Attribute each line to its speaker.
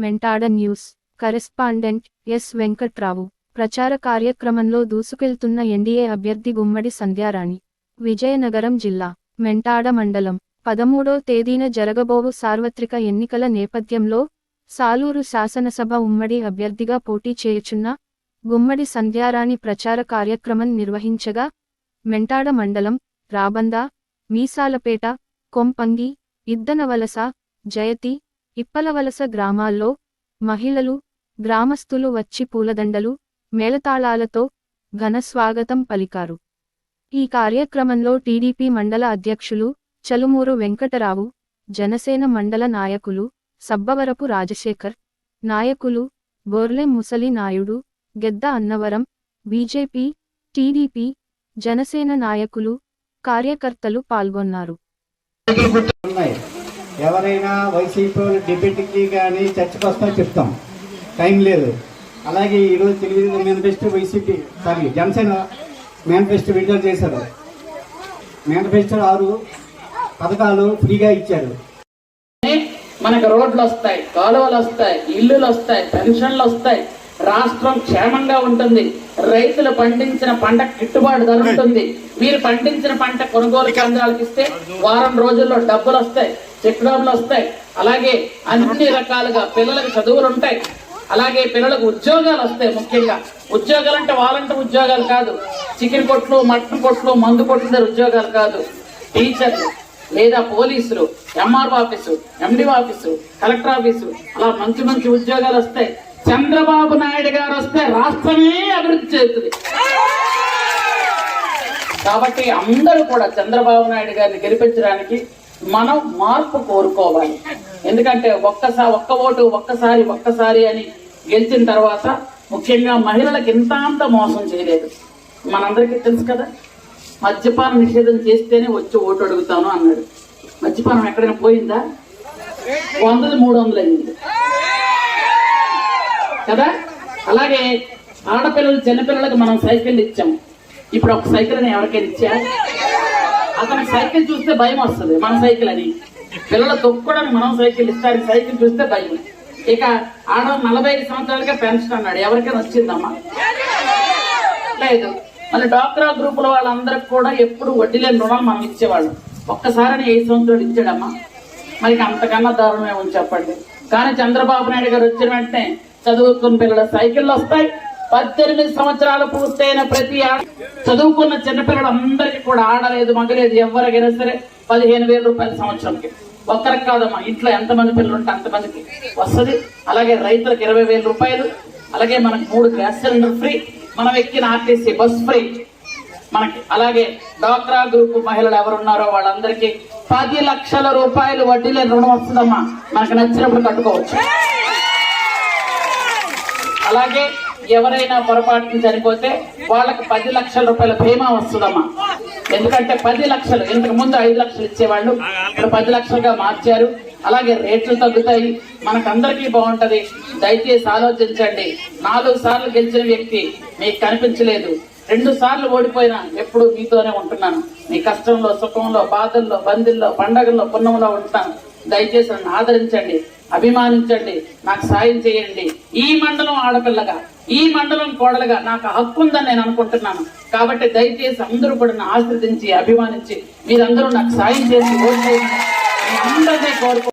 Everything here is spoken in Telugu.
Speaker 1: Mentada news correspondent S Venkatrao. ప్రచార కార్యక్రమంలో దూసుకెళ్తున్న ఎన్డీఏ అభ్యర్థి గుమ్మడి సంధ్యారాణి. విజయనగరం జిల్లా మెంటాడ మండలం 13వ తేదీన జరగబోవు సార్వత్రిక ఎన్నికల నేపథ్యంలో సాలూరు శాసనసభ ఉమ్మడి అభ్యర్థిగా పోటీ చేయుచున్న గుమ్మడి సంధ్యారాణి ప్రచార కార్యక్రమం నిర్వహించగా మెంటాడ మండలం రాబంద, మీసాలపేట, కొంపంగి, ఇద్దనవలస, జయతి, ఇప్పలవలస గ్రామాల్లో మహిళలు, గ్రామస్తులు వచ్చి పూలదండలు, మేళతాళాలతో ఘన స్వాగతం పలికారు. ఈ కార్యక్రమంలో టీడీపీ మండల అధ్యక్షులు చలుమూరు వెంకటరావు, జనసేన మండల నాయకులు సబ్బవరపు రాజశేఖర్, నాయకులు బోర్లె ముసలి నాయుడు, గెద్ద అన్నవరం, బీజేపీ, టీడీపీ, జనసేన నాయకులు, కార్యకర్తలు పాల్గొన్నారు.
Speaker 2: ఎవరైనా వైసీపీ డిబేట్కి కానీ చర్చకు వస్తా చెప్తాం, టైం లేదు. అలాగే ఈరోజు తెలుగుదేశం మేనిఫెస్టో జనసేన మేనిఫెస్టో విడుదల చేశారు. మేనిఫెస్టో 6 పథకాలు ఫ్రీగా ఇచ్చారు.
Speaker 3: మనకు రోడ్లు వస్తాయి, కాలువలు వస్తాయి, ఇల్లులు వస్తాయి, పెన్షన్లు వస్తాయి, రాష్ట్రం క్షేమంగా ఉంటుంది, రైతులు పండించిన పంట గిట్టుబాటు ధర ఉంటుంది. మీరు పండించిన పంట కొనుగోలు కేంద్రాలకు ఇస్తే వారం రోజుల్లో డబ్బులు వస్తాయి, చెక్ డబ్బులు వస్తాయి. అలాగే అన్ని రకాలుగా పిల్లలకు చదువులు ఉంటాయి, అలాగే పిల్లలకు ఉద్యోగాలు వస్తాయి. ముఖ్యంగా ఉద్యోగాలు అంటే వాలంటీర్ ఉద్యోగాలు కాదు, చికెన్ కొట్లు, మటన్ కొట్లు, మందు కొట్టిన ఉద్యోగాలు కాదు. టీచర్లు లేదా పోలీసులు, MRO office, MDO office, collector office, అలా మంచి మంచి ఉద్యోగాలు వస్తాయి. చంద్రబాబు నాయుడు గారు వస్తే రాష్ట్రమే అభివృద్ధి చేస్తుంది. కాబట్టి అందరూ కూడా చంద్రబాబు నాయుడు గారిని గెలిపించడానికి మనం మార్పు కోరుకోవాలి. ఎందుకంటే ఒక్క ఓటు ఒక్కసారి అని గెలిచిన తర్వాత ముఖ్యంగా మహిళలకు ఇంత అంత మోసం చేయలేదు. మనందరికీ తెలుసు కదా, మద్యపాన నిషేధం చేస్తేనే వచ్చి ఓటు అడుగుతాను అన్నాడు. మద్యపానం ఎక్కడైనా పోయిందా? 100, 300 అయింది కదా. అలాగే ఆడపిల్లలు, చిన్నపిల్లలకు మనం సైకిల్ ఇచ్చాము. ఇప్పుడు ఒక సైకిల్ అని ఎవరికైనా ఇచ్చా? అతనికి సైకిల్ చూస్తే భయం వస్తుంది, మన సైకిల్ అని. పిల్లలు తొక్కడానికి మనం సైకిల్ ఇస్తానికి సైకిల్ చూస్తే భయం. ఇక ఆడ 45 సంవత్సరాలుగా పెన్షన్ అన్నాడు, ఎవరికైనా వచ్చిందమ్మా? లేదు. మళ్ళీ డాక్రా గ్రూపుల వాళ్ళందరికి కూడా ఎప్పుడు వడ్డీ లేని రుణాలు మనం ఇచ్చేవాళ్ళం. ఒక్కసారి 5 సంవత్సరాలు ఇచ్చాడమ్మా. మరి అంతకన్నా దారుణమే ఉంది చెప్పండి. కానీ చంద్రబాబు నాయుడు గారు వచ్చిన వెంటనే చదువుకున్న పిల్లల సైకిళ్ళు వస్తాయి. 18 సంవత్సరాలు పూర్తయిన ప్రతి చదువుకున్న చిన్నపిల్లలందరికీ కూడా ఆడలేదు మగలేదు ఎవరికైనా సరే 15,000 రూపాయల సంవత్సరంకి. ఒక్కరికి కాదమ్మా, ఇంట్లో ఎంతమంది పిల్లలు ఉంటే అంతమందికి వస్తుంది. అలాగే రైతులకు 20,000 రూపాయలు. అలాగే మనకు 3 గ్యాస్ సిలిండర్ ఫ్రీ, మనం ఎక్కిన ఆర్టీసీ బస్ ఫ్రీ మనకి. అలాగే డాక్రా గ్రూప్ మహిళలు ఎవరున్నారో వాళ్ళందరికీ 10 లక్షల రూపాయలు వడ్డీ లేని రుణం వస్తుందమ్మా, మనకు నచ్చినప్పుడు కట్టుకోవచ్చు. అలాగే ఎవరైనా పొరపాటున చనిపోతే వాళ్ళకి 10 లక్షల రూపాయల బీమా వస్తుందమ్మా. ఎందుకంటే 10 లక్షలు, ఇంతకు ముందు 5 లక్షలు ఇచ్చేవాళ్ళు, ఇప్పుడు 10 లక్షలుగా మార్చారు. అలాగే రేట్లు తగ్గుతాయి, మనకందరికీ బాగుంటది. దయచేసి ఆలోచించండి. 4 సార్లు గెలిచిన వ్యక్తి మీకు కనిపించలేదు, 2 సార్లు ఓడిపోయినా ఎప్పుడు మీతోనే ఉంటున్నాను. మీ కష్టంలో, సుఖంలో, బాధల్లో, బంధుల్లో, పండగల్లో, పుణ్యంలో ఉంటాను. దయచేసి నన్ను ఆదరించండి, అభిమానించండి, నాకు సాయం చేయండి. ఈ మండలం ఆడపిల్లగా, ఈ మండలం కోడలుగా నాకు హక్కు ఉందని నేను అనుకుంటున్నాను. కాబట్టి దయచేసి అందరూ కూడా నన్ను ఆశ్రదించి, అభిమానించి మీరందరూ నాకు సాయం చేసి ఓటు అందరినీ కోరుకో.